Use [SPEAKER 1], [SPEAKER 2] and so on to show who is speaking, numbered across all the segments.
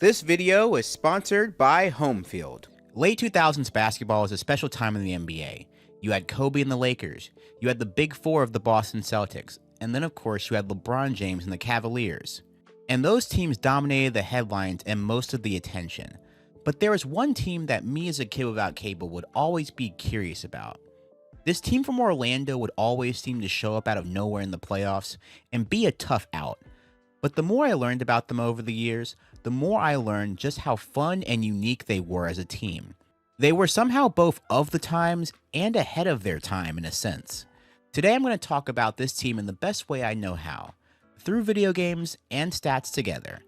[SPEAKER 1] This video is sponsored by Homefield.
[SPEAKER 2] Late 2000s basketball was a special time in the NBA. You had Kobe and the Lakers, you had the Big Four of the Boston Celtics, and then of course you had LeBron James and the Cavaliers. And those teams dominated the headlines and most of the attention. But there was one team that me as a kid without cable would always be curious about. This team from Orlando would always seem to show up out of nowhere in the playoffs and be a tough out. But the more I learned about them over the years, the more I learned just how fun and unique they were as a team. They were somehow both of the times and ahead of their time in a sense. Today I'm going to talk about this team in the best way I know how, through video games and stats together.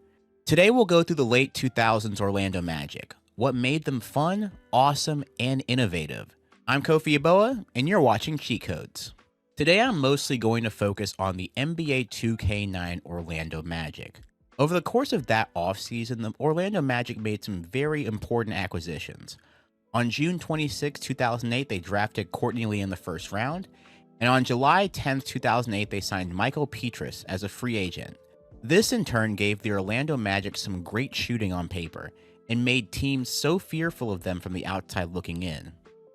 [SPEAKER 2] Today we'll go through the late 2000s Orlando Magic, what made them fun, awesome, and innovative. I'm Kofie Yeboah, and you're watching Cheat Codes. Today I'm mostly going to focus on the NBA 2K9 Orlando Magic. Over the course of that offseason, the Orlando Magic made some very important acquisitions. On June 26, 2008, they drafted Courtney Lee in the first round, and on July 10, 2008, they signed Michael Petrus as a free agent. This in turn gave the Orlando Magic some great shooting on paper, and made teams so fearful of them from the outside looking in.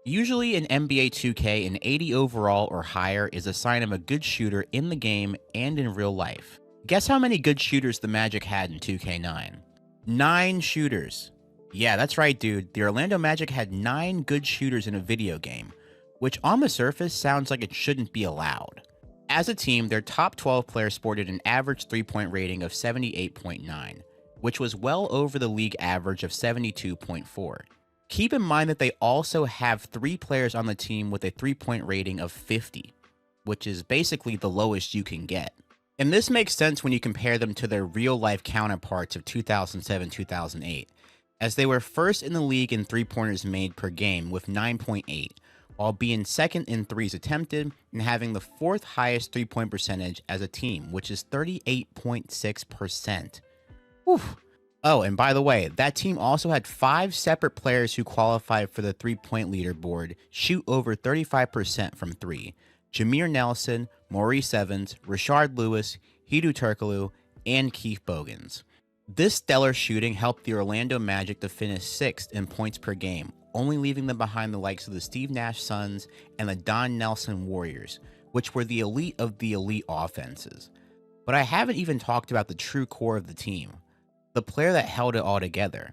[SPEAKER 2] Usually in NBA 2K, an 80 overall or higher is a sign of a good shooter in the game and in real life. Guess how many good shooters the Magic had in 2K9? 9 shooters. Yeah, that's right, dude. The Orlando Magic had 9 good shooters in a video game, which on the surface sounds like it shouldn't be allowed. As a team, their top 12 players sported an average three-point rating of 78.9, which was well over the league average of 72.4. Keep in mind that they also have 3 players on the team with a three-point rating of 50, which is basically the lowest you can get. And this makes sense when you compare them to their real-life counterparts of 2007-2008, as they were first in the league in three-pointers made per game with 9.8, while being second in threes attempted and having the 4th highest three-point percentage as a team, which is 38.6%. Whew. Oh, and by the way, that team also had 5 separate players who qualified for the three-point leaderboard shoot over 35% from 3. Jameer Nelson, Maurice Evans, Rashard Lewis, Hedo Turkoglu, and Keith Bogans. This stellar shooting helped the Orlando Magic to finish 6th in points per game, only leaving them behind the likes of the Steve Nash Suns and the Don Nelson Warriors, which were the elite of the elite offenses. But I haven't even talked about the true core of the team. The player that held it all together.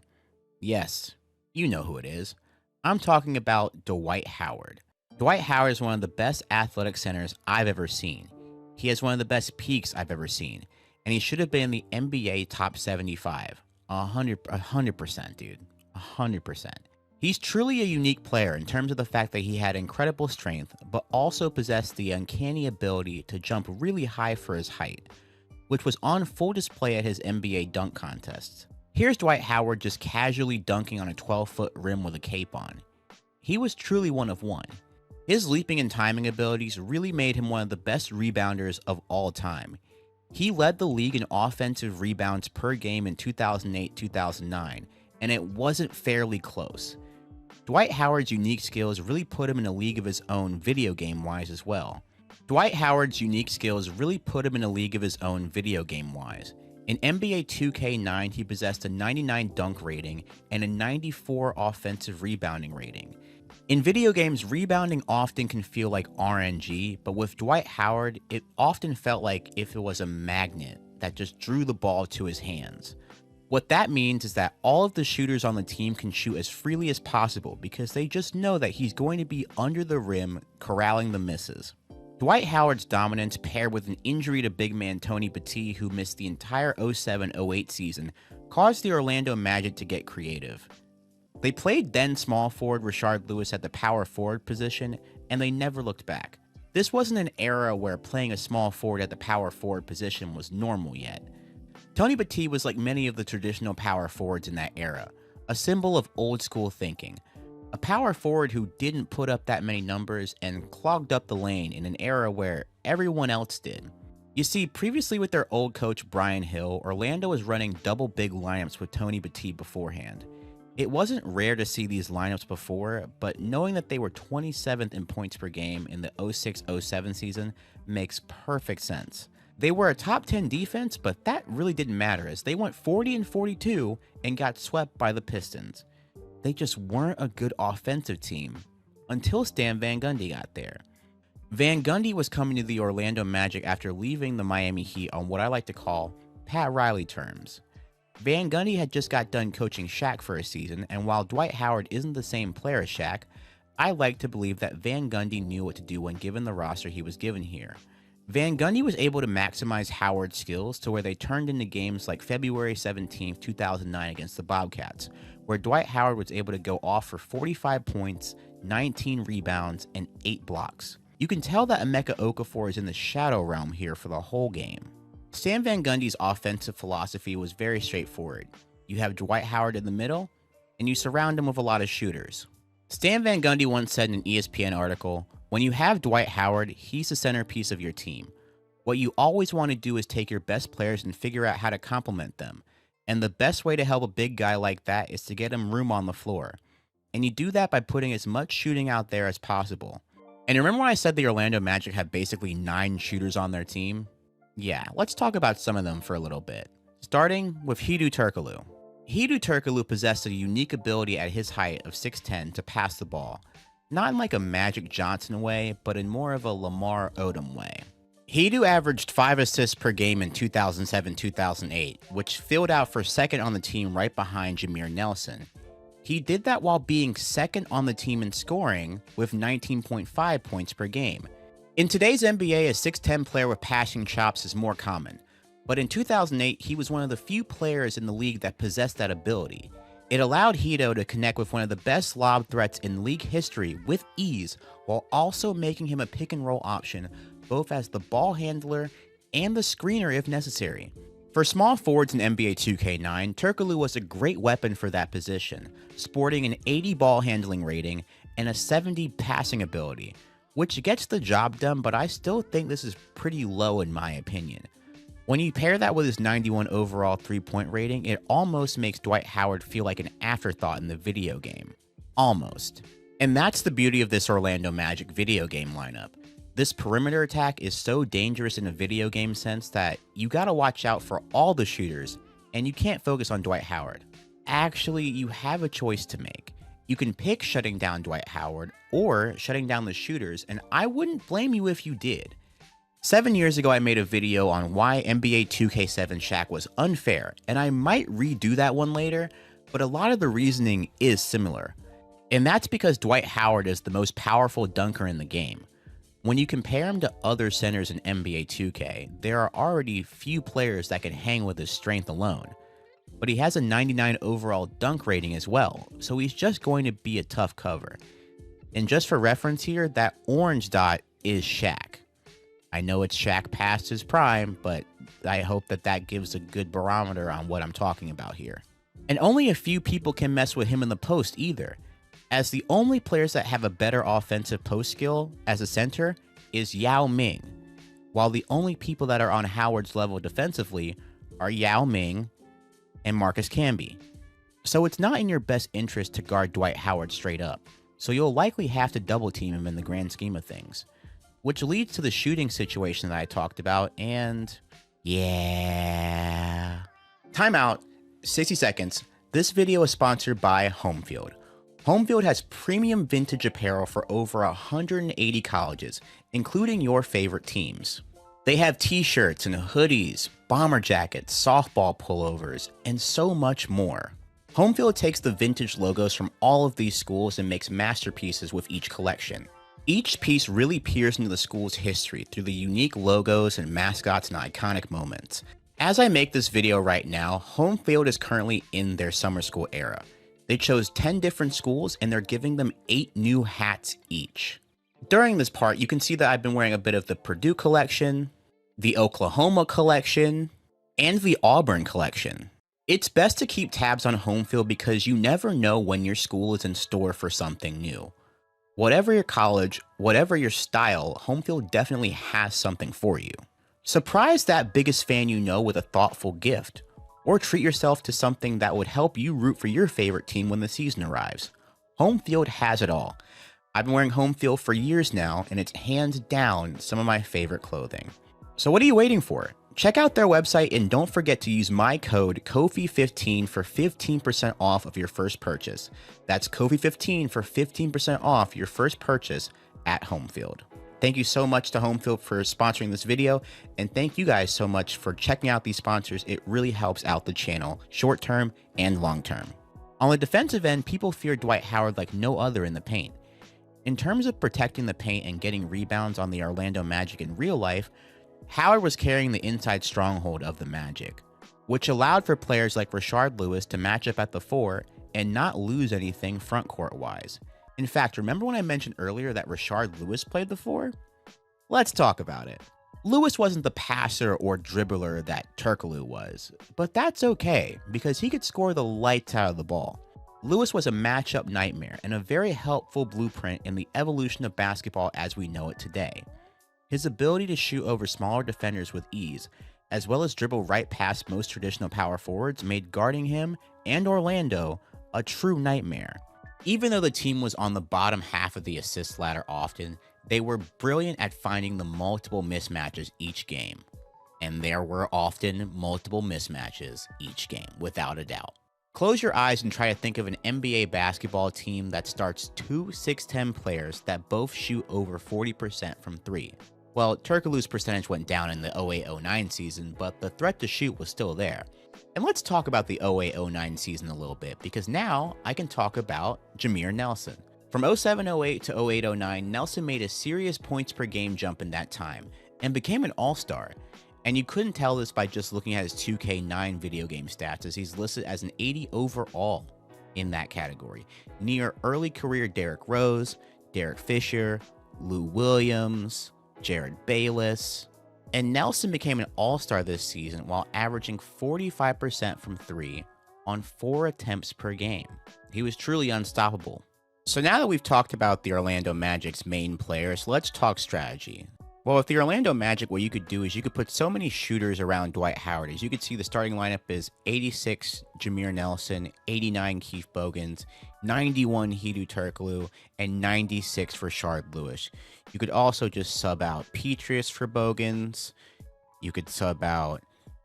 [SPEAKER 2] Yes, you know who it is. I'm talking about Dwight Howard. Dwight Howard is one of the best athletic centers I've ever seen. He has one of the best peaks I've ever seen, and he should have been in the NBA top 75. 100%, dude. 100%. He's truly a unique player in terms of the fact that he had incredible strength, but also possessed the uncanny ability to jump really high for his height, which was on full display at his NBA dunk contests. Here's Dwight Howard just casually dunking on a 12-foot rim with a cape on. He was truly one of one. His leaping and timing abilities really made him one of the best rebounders of all time. He led the league in offensive rebounds per game in 2008-2009, and it wasn't fairly close. Dwight Howard's unique skills really put him in a league of his own video game-wise as well. In NBA 2K9, he possessed a 99 dunk rating and a 94 offensive rebounding rating. In video games, rebounding often can feel like RNG, but with Dwight Howard, it often felt like if it was a magnet that just drew the ball to his hands. What that means is that all of the shooters on the team can shoot as freely as possible because they just know that he's going to be under the rim corralling the misses. Dwight Howard's dominance paired with an injury to big man Tony Batty, who missed the entire 07-08 season, caused the Orlando Magic to get creative. They played then small forward Rashard Lewis at the power forward position, and they never looked back. This wasn't an era where playing a small forward at the power forward position was normal yet. Tony Batty was like many of the traditional power forwards in that era, a symbol of old school thinking. A power forward who didn't put up that many numbers and clogged up the lane in an era where everyone else did. You see, previously with their old coach Brian Hill, Orlando was running double big lineups with Tony Batty beforehand. It wasn't rare to see these lineups before, but knowing that they were 27th in points per game in the 06-07 season makes perfect sense. They were a top 10 defense, but that really didn't matter as they went 40-42 and got swept by the Pistons. They just weren't a good offensive team until Stan Van Gundy got there. Van Gundy was coming to the Orlando Magic after leaving the Miami Heat on what I like to call Pat Riley terms. Van Gundy had just got done coaching Shaq for a season, and while Dwight Howard isn't the same player as Shaq, I like to believe that Van Gundy knew what to do when given the roster he was given here. Van Gundy was able to maximize Howard's skills to where they turned into games like February 17, 2009 against the Bobcats, where Dwight Howard was able to go off for 45 points, 19 rebounds, and 8 blocks. You can tell that Emeka Okafor is in the shadow realm here for the whole game. Stan Van Gundy's offensive philosophy was very straightforward. You have Dwight Howard in the middle, and you surround him with a lot of shooters. Stan Van Gundy once said in an ESPN article, "When you have Dwight Howard, he's the centerpiece of your team. What you always want to do is take your best players and figure out how to complement them. And the best way to help a big guy like that is to get him room on the floor. And you do that by putting as much shooting out there as possible." And remember when I said the Orlando Magic have basically 9 shooters on their team? Yeah, let's talk about some of them for a little bit. Starting with Hedo Turkoglu. Hedo Turkoglu possessed a unique ability at his height of 6'10" to pass the ball. Not in like a Magic Johnson way, but in more of a Lamar Odom way. Hedo averaged 5 assists per game in 2007-2008, which filled out for second on the team right behind Jameer Nelson. He did that while being second on the team in scoring with 19.5 points per game. In today's NBA, a 6'10" player with passing chops is more common, but in 2008, he was one of the few players in the league that possessed that ability. It allowed Hedo to connect with one of the best lob threats in league history with ease, while also making him a pick-and-roll option, both as the ball handler and the screener if necessary. For small forwards in NBA 2K9, Turkoglu was a great weapon for that position, sporting an 80 ball handling rating and a 70 passing ability, which gets the job done, but I still think this is pretty low in my opinion. When you pair that with his 91 overall 3-point rating, it almost makes Dwight Howard feel like an afterthought in the video game. Almost. And that's the beauty of this Orlando Magic video game lineup. This perimeter attack is so dangerous in a video game sense that you gotta watch out for all the shooters, and you can't focus on Dwight Howard. Actually, you have a choice to make. You can pick shutting down Dwight Howard or shutting down the shooters, and I wouldn't blame you if you did. 7 years ago, I made a video on why NBA 2K7 Shaq was unfair, and I might redo that one later, but a lot of the reasoning is similar. And that's because Dwight Howard is the most powerful dunker in the game. When you compare him to other centers in NBA 2K, there are already few players that can hang with his strength alone. But he has a 99 overall dunk rating as well, so he's just going to be a tough cover. And just for reference here, that orange dot is Shaq. I know it's Shaq past his prime, but I hope that gives a good barometer on what I'm talking about here. And only a few people can mess with him in the post either, as the only players that have a better offensive post skill as a center is Yao Ming, while the only people that are on Howard's level defensively are Yao Ming and Marcus Camby. So it's not in your best interest to guard Dwight Howard straight up, so you'll likely have to double team him in the grand scheme of things. Which leads to the shooting situation that I talked about, and yeah. Timeout, 60 seconds. This video is sponsored by Homefield. Homefield has premium vintage apparel for over 180 colleges, including your favorite teams. They have t-shirts and hoodies, bomber jackets, softball pullovers, and so much more. Homefield takes the vintage logos from all of these schools and makes masterpieces with each collection. Each piece really peers into the school's history through the unique logos and mascots and iconic moments. As I make this video right now, Homefield is currently in their summer school era. They chose 10 different schools and they're giving them 8 new hats each. During this part, you can see that I've been wearing a bit of the Purdue collection, the Oklahoma collection, and the Auburn collection. It's best to keep tabs on Homefield because you never know when your school is in store for something new. Whatever your college, whatever your style, Homefield definitely has something for you. Surprise that biggest fan you know with a thoughtful gift, or treat yourself to something that would help you root for your favorite team when the season arrives. Homefield has it all. I've been wearing Homefield for years now, and it's hands down some of my favorite clothing. So what are you waiting for? Check out their website and don't forget to use my code Kofie15 for 15% off of your first purchase. That's Kofie15 for 15% off your first purchase at Homefield. Thank you so much to Homefield for sponsoring this video, and thank you guys so much for checking out these sponsors. It really helps out the channel, short term and long term. On the defensive end, people fear Dwight Howard like no other in the paint. In terms of protecting the paint and getting rebounds on the Orlando Magic in real life, Howard was carrying the inside stronghold of the Magic, which allowed for players like Rashard Lewis to match up at the 4 and not lose anything front court wise. In fact, remember when I mentioned earlier that Rashard Lewis played the 4? Let's talk about it. Lewis wasn't the passer or dribbler that Turkoglu was, but that's okay because he could score the lights out of the ball. Lewis was a matchup nightmare and a very helpful blueprint in the evolution of basketball as we know it today. His ability to shoot over smaller defenders with ease, as well as dribble right past most traditional power forwards, made guarding him and Orlando a true nightmare. Even though the team was on the bottom half of the assist ladder often, they were brilliant at finding the multiple mismatches each game. And there were often multiple mismatches each game, without a doubt. Close your eyes and try to think of an NBA basketball team that starts two 6'10 players that both shoot over 40% from 3. Well, Turkoglu's percentage went down in the 08-09 season, but the threat to shoot was still there. And let's talk about the 08-09 season a little bit, because now I can talk about Jameer Nelson. From 07-08 to 08-09, Nelson made a serious points per game jump in that time, and became an all-star. And you couldn't tell this by just looking at his 2K9 video game stats, as he's listed as an 80 overall in that category, near early career Derrick Rose, Derek Fisher, Lou Williams, Jared Bayless. And Nelson became an all-star this season while averaging 45% from 3 on 4 attempts per game. He was truly unstoppable. So now that we've talked about the Orlando Magic's main players, let's talk strategy. Well, with the Orlando Magic, what you could do is you could put so many shooters around Dwight Howard. As you can see, the starting lineup is 86 Jameer Nelson, 89 Keith Bogans, 91 Hedo Turkoglu, and 96 for Rashard Lewis. You could also just sub out Petrus for Bogans. You could sub out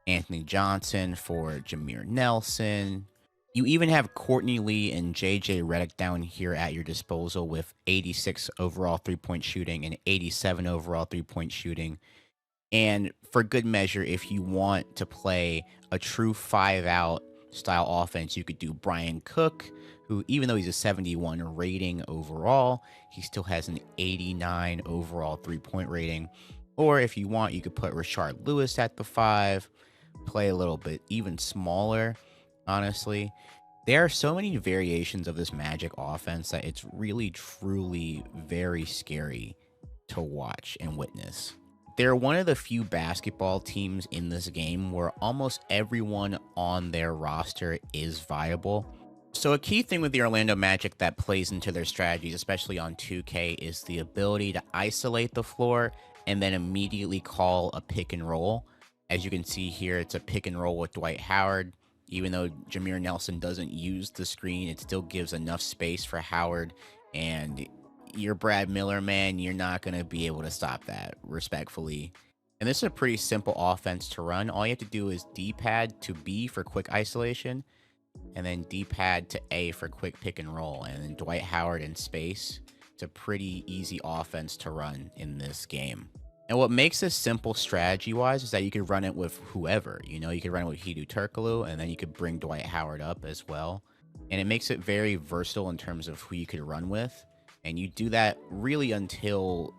[SPEAKER 2] Anthony Johnson for Jameer Nelson. You even have Courtney Lee and JJ Redick down here at your disposal with 86 overall three-point shooting and 87 overall three-point shooting. And for good measure, if you want to play a true 5-out style offense, you could do Brian Cook, who, even though he's a 71 rating overall, he still has an 89 overall three-point rating. Or if you want, you could put Rashard Lewis at the 5, play a little bit even smaller. Honestly, there are so many variations of this Magic offense that it's really, truly very scary to watch and witness. They're one of the few basketball teams in this game where almost everyone on their roster is viable. So a key thing with the Orlando Magic that plays into their strategies, especially on 2K, is the ability to isolate the floor and then immediately call a pick and roll. As you can see here, it's a pick and roll with Dwight Howard. Even though Jameer Nelson doesn't use the screen, it still gives enough space for Howard. And you're Brad Miller, man, you're not going to be able to stop that, respectfully. And this is a pretty simple offense to run. All you have to do is D-pad to B for quick isolation, and then D-pad to A for quick pick and roll. And then Dwight Howard in space. It's a pretty easy offense to run in this game. And what makes this simple strategy-wise is that you could run it with whoever. You know, you could run it with Hedo Turkoglu, and then you could bring Dwight Howard up as well. And it makes it very versatile in terms of who you could run with. And you do that really until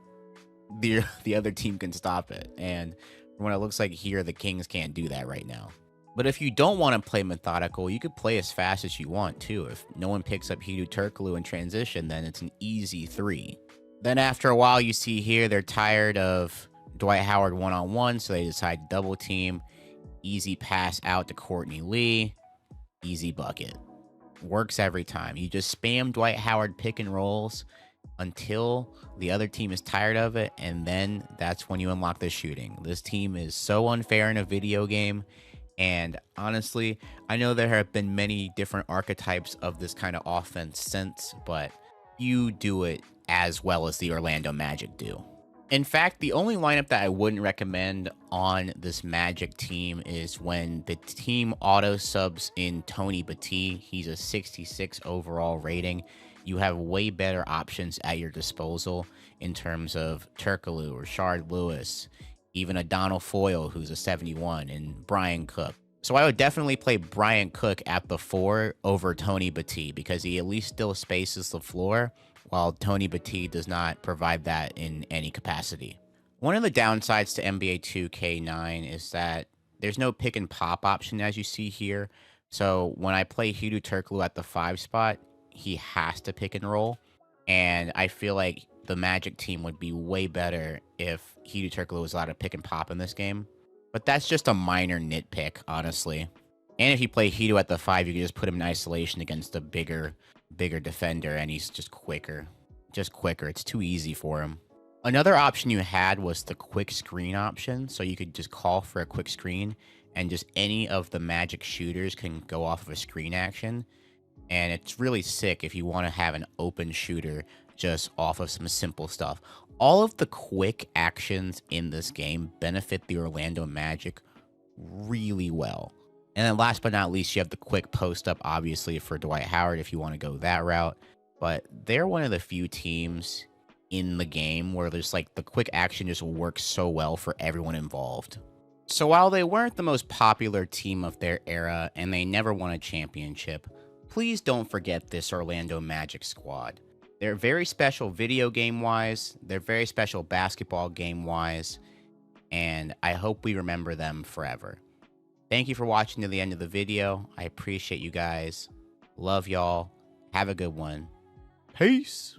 [SPEAKER 2] the other team can stop it. And from what it looks like here, the Kings can't do that right now. But if you don't want to play methodical, you could play as fast as you want, too. If no one picks up Hedo Turkoglu in transition, then it's an easy 3. Then after a while, you see here, they're tired of Dwight Howard one-on-one, so they decide to double team. Easy pass out to Courtney Lee. Easy bucket. Works every time. You just spam Dwight Howard pick and rolls until the other team is tired of it, and then that's when you unlock the shooting. This team is so unfair in a video game, and honestly, I know there have been many different archetypes of this kind of offense since, but you do it as well as the Orlando Magic do. In fact, the only lineup that I wouldn't recommend on this Magic team is when the team auto subs in Tony Batty. He's a 66 overall rating. You have way better options at your disposal in terms of Turkoglu or Shard Lewis, even a Donald Foyle, who's a 71, and Brian Cook. So I would definitely play Brian Cook at the 4 over Tony Batty because he at least still spaces the floor, while Tony Batty does not provide that in any capacity. One of the downsides to NBA 2K9 is that there's no pick and pop option, as you see here. So when I play Hedo Turkoglu at the 5 spot, he has to pick and roll. And I feel like the Magic team would be way better if Hedo Turkoglu was allowed to pick and pop in this game. But that's just a minor nitpick, honestly. And if you play Hedo at the 5, you can just put him in isolation against a bigger defender, and he's just quicker. It's too easy for him. Another option you had was the quick screen option, so you could just call for a quick screen, and just any of the Magic shooters can go off of a screen action. And it's really sick if you want to have an open shooter just off of some simple stuff. All of the quick actions in this game benefit the Orlando Magic really well. And then last but not least, you have the quick post-up, obviously, for Dwight Howard if you want to go that route. But they're one of the few teams in the game where there's like the quick action just works so well for everyone involved. So while they weren't the most popular team of their era and they never won a championship, please don't forget this Orlando Magic squad. They're very special video game-wise, they're very special basketball game-wise, and I hope we remember them forever. Thank you for watching to the end of the video. I appreciate you guys. Love y'all. Have a good one. Peace.